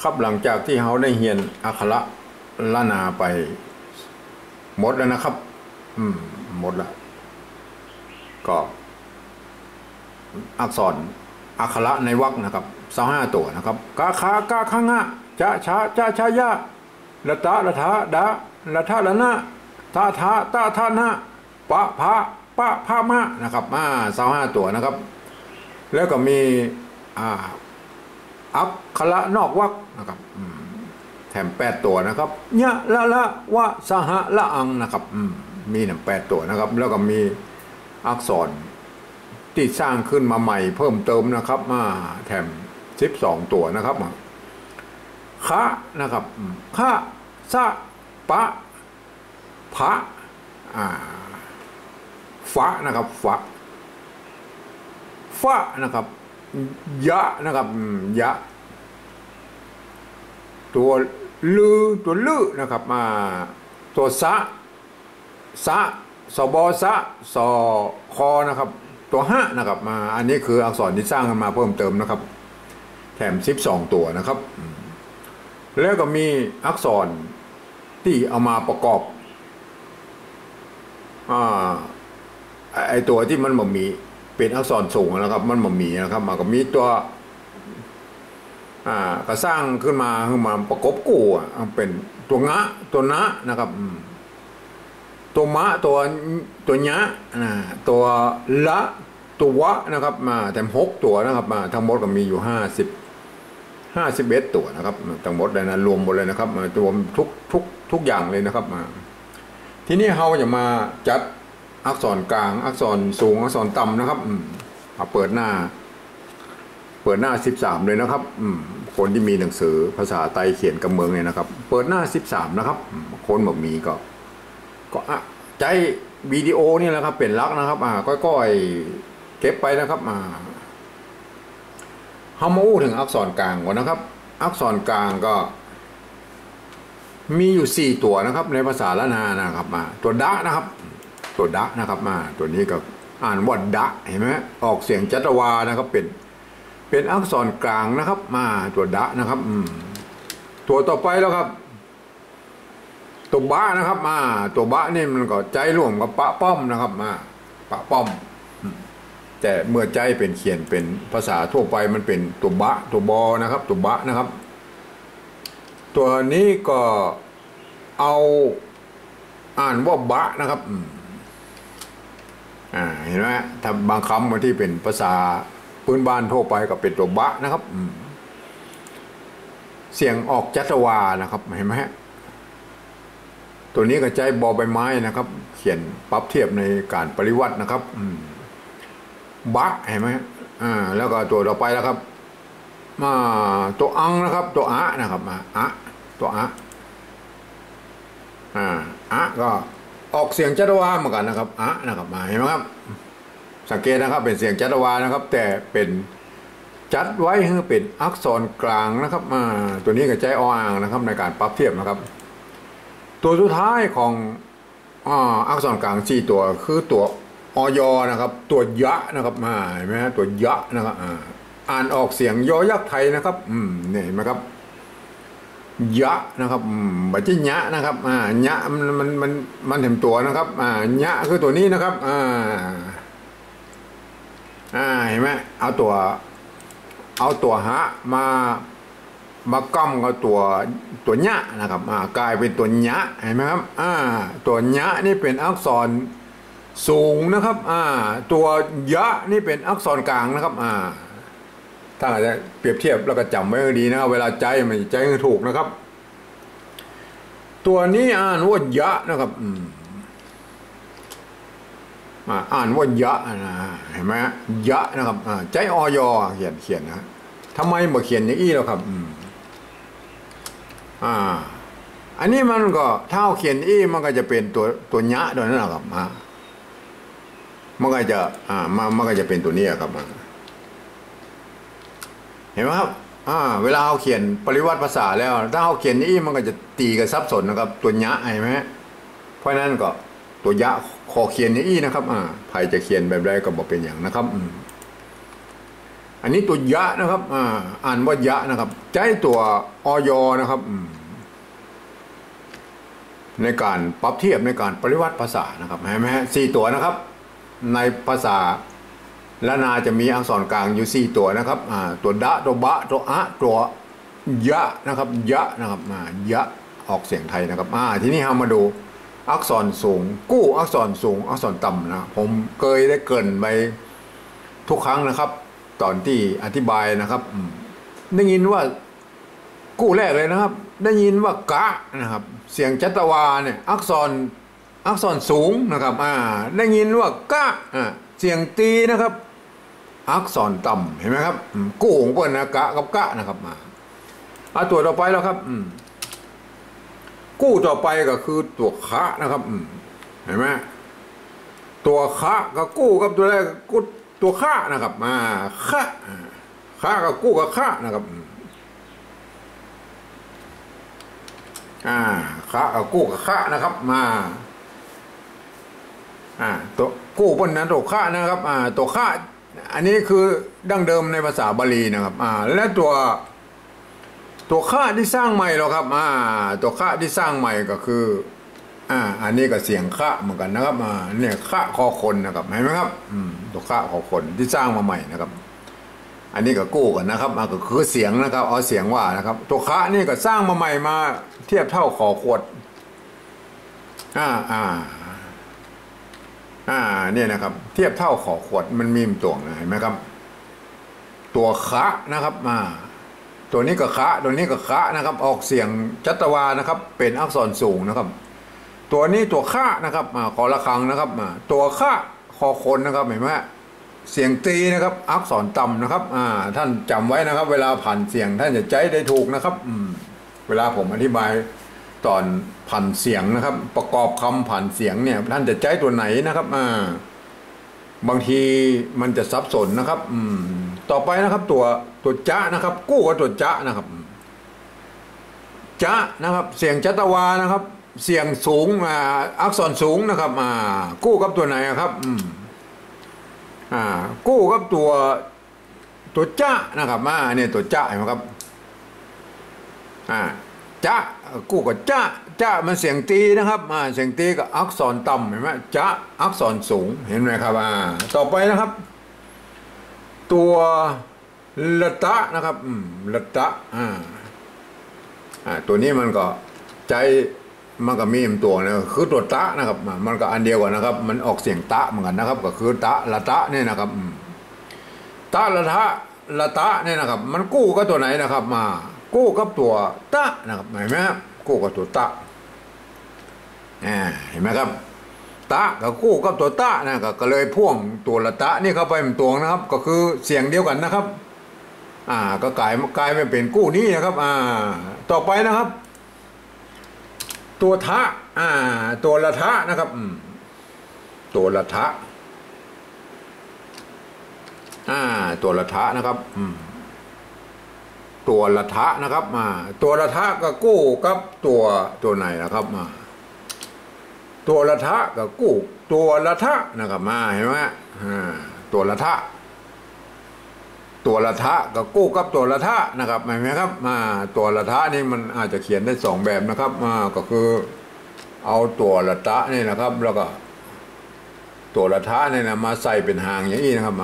ครับหลังจากที่เขาได้เรียนอักขระละนาไปหมดแล้วนะครับหมดละก็อักษรอักขระในวรรคนะครับ25ตัวนะครับกาขากาขังะจะชาจะชายะละตะละทะดะละทะละนะทาทะตาทานะปะพะปะพามะนะครับ25ตัวนะครับแล้วก็มีอักขระนอกวรรคนะครับแถม8ตัวนะครับยะละวะสหละอังนะครับมี8ตัวนะครับแล้วก็มีอักษรที่สร้างขึ้นมาใหม่เพิ่มเติมนะครับแถม12ตัวนะครับคะนะครับคะสะปะพะฟะนะครับฟะนะครับยะนะครับยะตัวลือนะครับตัวสะสบสะสอคอนะครับตัวหะนะครับอันนี้คืออักษรที่สร้างขึ้นมาเพิ่มเติมนะครับแถม12ตัวนะครับแล้วก็มีอักษรที่เอามาประกอบไอตัวที่มันบ่มีเป็นอักษรสูงนะครับมันบ่มีนะครับมันก็มีตัวก็สร้างขึ้นมาประกบกู้เป็นตัวงะตัวนะนะครับตัวมะตัวญะตัวละตัววะนะครับแต่6ตัวนะครับทั้งหมดก็มีอยู่51ตัวนะครับทั้งหมดเลยนะรวมหมดเลยนะครับรวมทุกอย่างเลยนะครับทีนี้เราจะมาจัดอักษรกลางอักษรสูงอักษรต่ำนะครับเปิดหน้า13เลยนะครับคนที่มีหนังสือภาษาไทยเขียนกับเมืองเนี่ยนะครับเปิดหน้า13นะครับคนแบบมีก็ใจวิดีโอนี่แหละครับเป็นลักนะครับก้อยๆเก็บไปนะครับเขามาอู้ถึงอักษรกลางก่อนนะครับอักษรกลางก็มีอยู่4ตัวนะครับในภาษาละนานะครับตัวดะนะครับตัวดะนะครับตัวนี้ก็อ่านว่าดะเห็นไหมออกเสียงจัตวานะครับเป็นอักษรกลางนะครับตัวดะนะครับตัวต่อไปแล้วครับตัวบะนะครับตัวบะนี่มันก็ใจร่วมกับปะป้อมนะครับปะป้อมแต่เมื่อใจเป็นเขียนเป็นภาษาทั่วไปมันเป็นตัวบะตัวบอนะครับตัวบะนะครับตัวนี้ก็เอาอ่านว่าบะนะครับเห็นไหมถ้าบางคำที่เป็นภาษาพื้นบ้านทั่วไปก็เป็นตัวบะนะครับเสียงออกจัตวานะครับเห็นไหมตัวนี้ก็ใจบอใบไม้นะครับเขียนปรับเทียบในการปริวัตินะครับบะเห็นไหมแล้วก็ตัวต่อไปแล้วครับตัวอังนะครับตัวอะนะครับตัวอะก็ออกเสียงจัตวาเหมือนกันนะครับนะครับเห็นไหมครับสังเกตนะครับเป็นเสียงจัตวานะครับแต่เป็นจัดไว้ให้เป็นอักษรกลางนะครับตัวนี้ก็ใจออ่างนะครับในการปรับเทียบนะครับตัวสุดท้ายของอักษรกลาง4ตัวคือตัวอยนะครับตัวยะนะครับเห็นไหมฮะตัวยะนะครับอ่านออกเสียงยอยักษ์ไทยนะครับนี่เห็นไหมครับยะนะครับบัจจิยะนะครับยะมันเห็นตัวนะครับยะคือตัวนี้นะครับเห็นไหมเอาตัวหะมาก้มกับตัวญะนะครับกลายเป็นตัวญะเห็นไหมครับตัวญะนี่เป็นอักษรสูงนะครับตัวยะนี่เป็นอักษรกลางนะครับถ้าจะเปรียบเทียบแล้วก็จำไว้ให้ดีนะครับเวลาใจมันใจให้ถูกนะครับตัวนี้อ่านว่ายะนะครับอ่านว่ายะเห็นไหมยะนะครับใจอยเขียนนะทำไมบ่เขียนอย่างอี้แล้วครับอันนี้มันก็ถ้าเขียนอี้มันก็จะเป็นตัวญะตัวนั้นแหละครับมันก็จะเป็นตัวนี้ครับเห็นไหมครับเวลาเขาเขียนปริวัติภาษาแล้วถ้าเขาเขียนอี้มันก็จะตีกันซับซ้อนนะครับตัวญะเห็นไหมเพราะนั้นก็ตัวยะขอเขียนอย่างอี้นะครับใครจะเขียนแบบใดก็บอกเป็นอย่างนะครับ อันนี้ตัวยะนะครับอ่านว่ายะนะครับใจตัวอยนะครับในการปรับเทียบในการปริวัติภาษานะครับเห็นไหมฮะ4ตัวนะครับในภาษาละนาจะมีอักษรกลางอยู่4ตัวนะครับตัวดะตัวบะตัวอะตัวยะนะครับยะนะครับยะออกเสียงไทยนะครับทีนี้เรามาดูอักษรสูงกู้อักษรสูงอักษรต่ำนะผมเคยได้เกริ่นไปทุกครั้งนะครับตอนที่อธิบายนะครับได้ยินว่ากู้แรกเลยนะครับ ได้ยินว่ากะนะครับเสียงจัตวาเนี่ยอักษรสูงนะครับได้ยินว่ากะเสียงตีนะครับอักษรต่ำเห็นไหมครับกู้ของเปิ้ลนะกะกับกะนะครับตัวต่อไปแล้วครับกู้ต่อไปก็คือตัวคะนะครับเห็นไหมตัวคะกับกู้กับตัวแรกกู้ตัวคะนะครับคะกับกู้กับคะนะครับคะกับกู้กับคะนะครับตัวกู้บนนั้นตัวคะนะครับตัวคะอันนี้คือดั้งเดิมในภาษาบาลีนะครับและตัวค่าที่สร้างใหม่หรอครับตัวค่าที่สร้างใหม่ก็คืออันนี้ก็เสียงค่าเหมือนกันนะครับเนี่ยค่าคอคนนะครับเห็นไหมครับตัวค่าคอคนที่สร้างมาใหม่นะครับอันนี้ก็กู้กันนะครับก็คือเสียงนะครับเอาเสียงว่านะครับตัวค่านี่ก็สร้างมาใหม่มาเทียบเท่าขอขวดเนี่ยนะครับเทียบเท่าขอขวดมันมีตัวเห็นไหมครับตัวคะนะครับตัวนี้ก็คะตัวนี้ก็คะนะครับออกเสียงจัตวานะครับเป็นอักษรสูงนะครับตัวนี้ตัวคะนะครับขอระฆังนะครับตัวคะคอคนนะครับเห็นไหมเสียงตีนะครับอักษรต่ำนะครับท่านจำไว้นะครับเวลาผ่านเสียงท่านจะใจได้ถูกนะครับเวลาผมอธิบายตอนผ่านเสียงนะครับประกอบคำผ่านเสียงเนี่ยท่านจะใจตัวไหนนะครับบางทีมันจะสับสนนะครับต่อไปนะครับตัวจะนะครับกู้กับตัวจะนะครับจะนะครับเสียงจัตวานะครับเสียงสูงอักษรสูงนะครับกู้กับตัวไหนครับกู้กับตัวจะนะครับเนี่ยตัวจะเห็นไหมครับจะกู้กับจะมันเสียงตีนะครับเสียงตีกับอักษรต่ำเห็นไหมจะอักษรสูงเห็นไหมครับต่อไปนะครับตัวละตะนะครับละตะตัวนี้มันก็ใจมันก็มีตัวนะคือตัวตะนะครับมันก็อันเดียวกันนะครับมันออกเสียงตะเหมือนกันนะครับก็คือตะละตะเนี่ยนะครับตะละตะเนี่ยนะครับมันกู้กับตัวไหนนะครับกู้กับตัวตะนะครับเห็นไหมครับกู้กับตัวตะเห็นไหมครับตะกับกู้กับตัวตะนะก็เลยพ่วงตัวละตะนี่เข้าไปเป็นตัวนะครับก็คือเสียงเดียวกันนะครับก็กลายไปเป็นกู้นี้นะครับต่อไปนะครับตัวทะตัวละทะนะครับตัวละทะตัวละทะนะครับตัวละทะนะครับตัวละทะก็กู้กับตัวไหนนะครับตัวละทะกับกู้ตัวละทะนะครับเห็นไหมตัวละทะกับกู้กับตัวละทะนะครับเห็นไหมครับตัวละทะนี่มันอาจจะเขียนได้2แบบนะครับก็คือเอาตัวละทะนี่นะครับแล้วก็ตัวละทะนี่นะมาใส่เป็นหางอย่างนี้นะครับ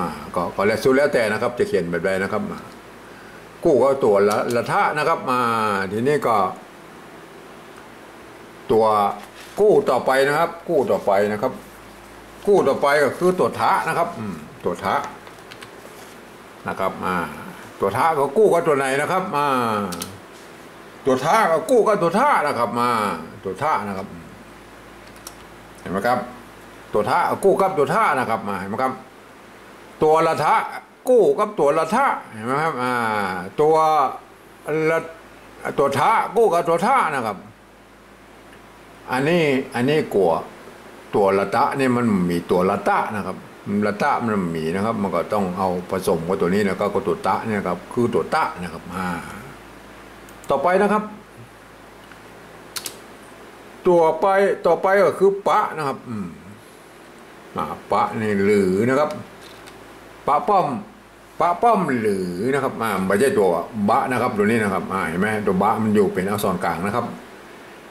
ก็แล้วสุดแล้วแต่นะครับจะเขียนแบบใดนะครับกู้กับตัวละทะนะครับทีนี้ก็ตัวกู้ต่อไปนะครับกู้ต่อไปนะครับกู้ต่อไปก็คือตัวทะนะครับตัวทะนะครับตัวทะก็กู้กับตัวไหนนะครับตัวทะก็กู้กับตัวทะนะครับตัวทะนะครับเห็นไหมครับตัวทะกู้กับตัวทะนะครับเห็นไหมครับตัวละทะกู้กับตัวละทะเห็นไหมครับตัวทะกู้กับตัวทะนะครับอันนี้กัวตัวละตะนี่มันมีตัวละตะนะครับละตะมันมีนะครับมันก็ต้องเอาผสมกับตัวนี้นะครับก็ตัวตะเนี่ยครับคือตัวตะนะครับต่อไปนะครับต่อไปก็คือปะนะครับปะนี่หรือนะครับปะป้อม ปะป้อมหรือนะครับไม่ใช่ตัวบะนะครับตัวนี้นะครับเห็นไหมตัวบะมันอยู่เป็นอักษรกลางนะครับ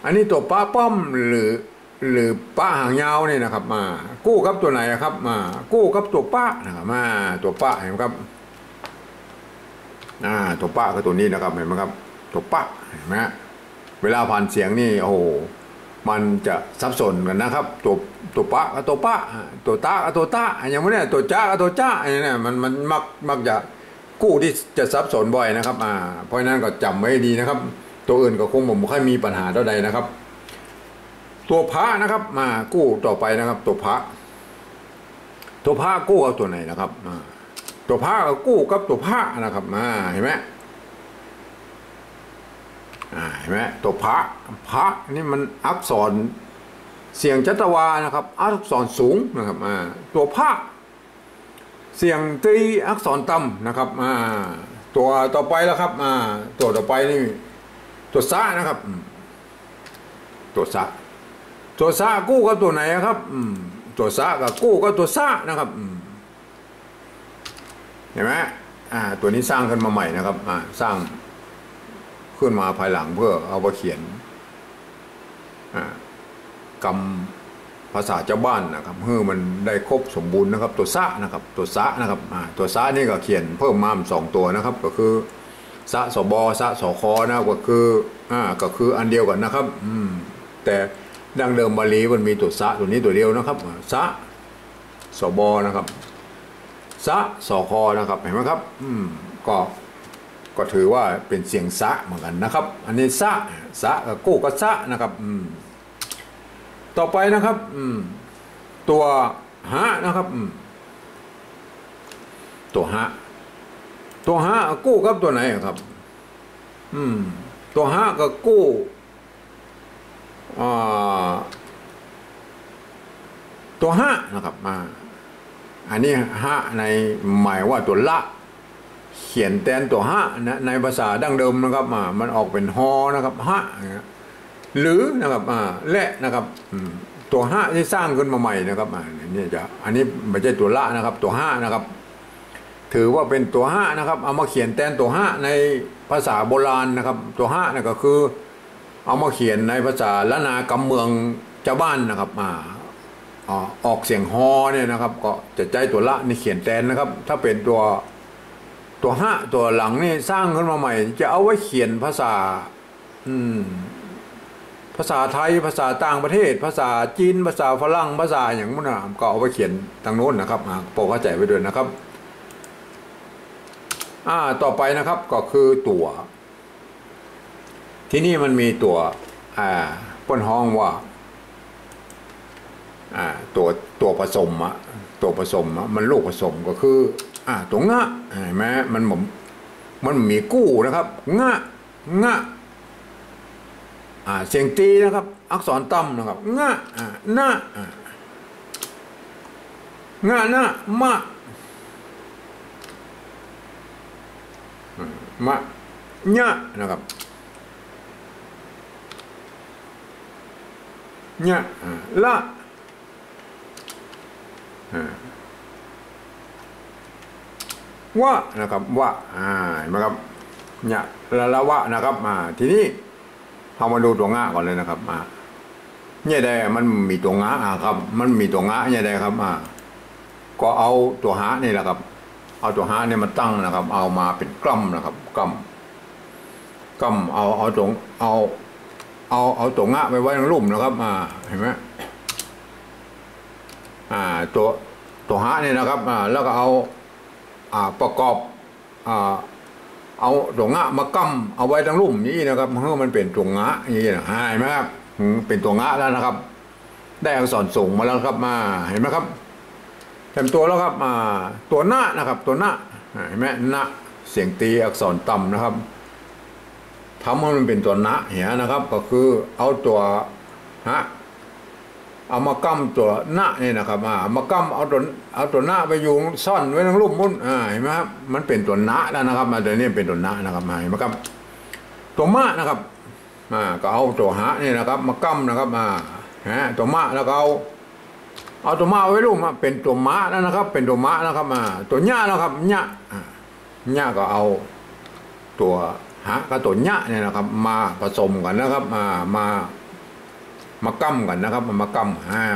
อันนี้ตัวปะป้อมหรือปะหางยาวนี่นะครับกู้กับตัวไหนครับกู้กับตัวปะนะครับตัวปะเห็นไหมครับตัวปะก็ตัวนี้นะครับเห็นไหมครับตัวปะเห็นไหมเวลาผ่านเสียงนี่โอ้โหมันจะสับสนกันนะครับตัวปะกับตัวปะตัวตากับตัวตาอย่างนี้ตัวจ้ากับตัวจ้าอย่างนี้มันมักจะกู้ที่จะสับสนบ่อยนะครับเพราะนั้นก็จำไว้ดีนะครับตัวอื่นก็คงผมไม่ค่อยมีปัญหาเท่าใดนะครับตัวพระนะครับกู้ต่อไปนะครับ ตัวพระกู้กับตัวไหนนะครับตัวพระก็กู้กับตัวพระนะครับเห็นไหมเห็นไหมตัวพระนี่มันอักษรเสียงจัตวานะครับอักษรสูงนะครับตัวพระเสียงตรีอักษรต่ำนะครับตัวต่อไปแล้วครับตัวต่อไปนี่ตัวซะนะครับตัวซะกู้กับตัวไหนครับตัวซะกับกู้กับตัวซะนะครับเห็นไหมตัวนี้สร้างขึ้นมาใหม่นะครับสร้างขึ้นมาภายหลังเพื่อเอาไปเขียนกรรมภาษาเจ้าบ้านนะครับเพื่อมันได้ครบสมบูรณ์นะครับตัวซะนะครับตัวซะนะครับตัวซะนี่ก็เขียนเพิ่มมา2ตัวนะครับก็คือซะสบซะสคนะก็คืออันเดียวกันนะครับแต่ดังเดิมบาลีมันมีตัวซะตัวนี้ตัวเดียวนะครับซะสบนะครับซะสคนะครับเห็นไหมครับก็ถือว่าเป็นเสียงซะเหมือนกันนะครับอันนี้ซะกับกู้กับซะนะครับต่อไปนะครับตัวฮะนะครับตัวฮะกู้กับตัวไหนครับตัวฮะกับกู้ตัวฮะนะครับอันนี้ฮะในหมายว่าตัวละเขียนแทนตัวฮะนะในภาษาดั้งเดิมนะครับมันออกเป็นฮอนะครับฮะหรือนะครับและนะครับตัวฮะที่สร้างขึ้นมาใหม่นะครับนี่จะอันนี้ไม่ใช่ตัวละนะครับตัวฮะนะครับถือว่าเป็นตัวฮะนะครับเอามาเขียนแทนตัวฮะในภาษาโบราณนะครับตัวฮะนี่ก็คือเอามาเขียนในภาษาละนากำเมืองชาวบ้านนะครับออกเสียงฮอเนี่ยนะครับก็จะใจตัวละนี่เขียนแทนนะครับถ้าเป็นตัวฮะตัวหลังนี่สร้างขึ้นมาใหม่จะเอาไว้เขียนภาษาภาษาไทยภาษาต่างประเทศภาษาจีนภาษาฝรั่งภาษาอย่างนั้นก็เอาไปเขียนทางโน้นนะครับโปรเข้าใจไว้ด้วยนะครับต่อไปนะครับก็คือตัวที่นี่มันมีตัวป้นห้องว่าตัวผสมมันลูกผสมก็คือตัวงะเห็นไหมมันมีกู้นะครับงะเสียงตีนะครับอักษรต่ำนะครับงะนะมะญะนะครับญะละวะนะครับวะเห็นไหมครับญะละวะนะครับทีนี้เรามาดูตัวงะก่อนเลยนะครับเนี่ยได้มันมีตัวงะครับมันมีตัวงะเนี่ยได้ครับก็เอาตัวหานี่แหละครับเอาตัวหาเนี่ยมาตั้งนะครับเอามาเป็นกล้ำนะครับกล้ำเอาตัวงะไปไว้ในลุ่มนะครับเห็นไหมตัวหานี่นะครับแล้วก็เอาประกอบเอาตัวงะมากำเอาไว้ทั้งลุ่มนี้นะครับเพื่อมันเป็นตัวงะอย่างนี้นะเห็นไหมครับเป็นตัวงะแล้วนะครับได้อักษรสูงมาแล้วครับเห็นไหมครับเต็มตัวแล้วครับตัวหน้านะครับตัวหน้าเห็นไหมหน้าเสียงตีอักษรต่ำนะครับทำให้มันเป็นตัวหน้าเหี้ยนะครับก็คือเอาตัวฮะเอามากำตัวหน้านี่นะครับมากำเอาตัวหน้าไปอยู่ซ่อนไว้ทั้งรูปมุ้นเห็นไหมครับมันเป็นตัวหน้าแล้วนะครับตัวนี้เป็นตัวหน้านะครับเห็นไหมครับตัวมะนะครับก็เอาตัวหะนี่นะครับมากำนะครับตัวมะแล้วก็เอาตัวมะไว้รูปเป็นตัวมะแล้วนะครับเป็นตัวมะนะครับตัวหญ้าแล้วครับหญ้า หญ้าก็เอาตัวหะกับตัวหญ้าเนี่ยนะครับมาผสมกันนะครับมากั้มกันนะครับมากั้ม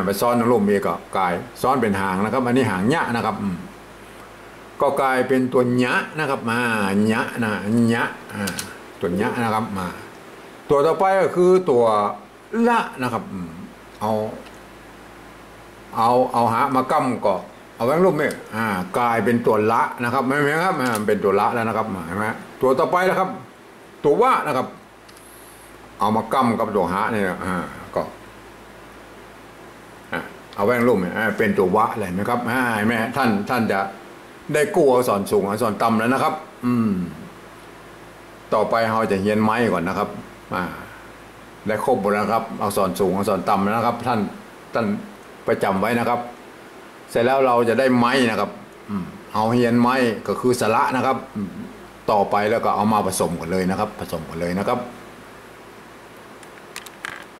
ไปซ้อนลมเอก็กลายซ้อนเป็นหางนะครับอันนี้หางหญ้านะครับก็กลายเป็นตัวหญ้านะครับหญ้านะหญ้าตัวหญ้านะครับตัวต่อไปก็คือตัวละนะครับเอาหามากั้มก็เอาแบงค์รูปนี่กลายเป็นตัวละนะครับไม่ไหมครับเป็นตัวละแล้วนะครับเห็นไหมตัวต่อไปนะครับตัวว่านะครับเอามากั้มกับตัวหาเนี่ยก็เอาแบงค์รูปเนี่ยเป็นตัววะอะไรไหมครับแม่ท่านจะได้กู้อักษรสูงอักษรต่ำแล้วนะครับต่อไปเราจะเรียนไม้ก่อนนะครับได้ครบหมดแล้วครับอักษรสูงอักษรต่ำแล้วนะครับท่านประจำไว้นะครับเสร็จแล้วเราจะได้ไม้นะครับเอาเรียนไม้ก็คือสระนะครับต่อไปแล้วก็เอามาผสมกันเลยนะครับผสมกันเลยนะครับ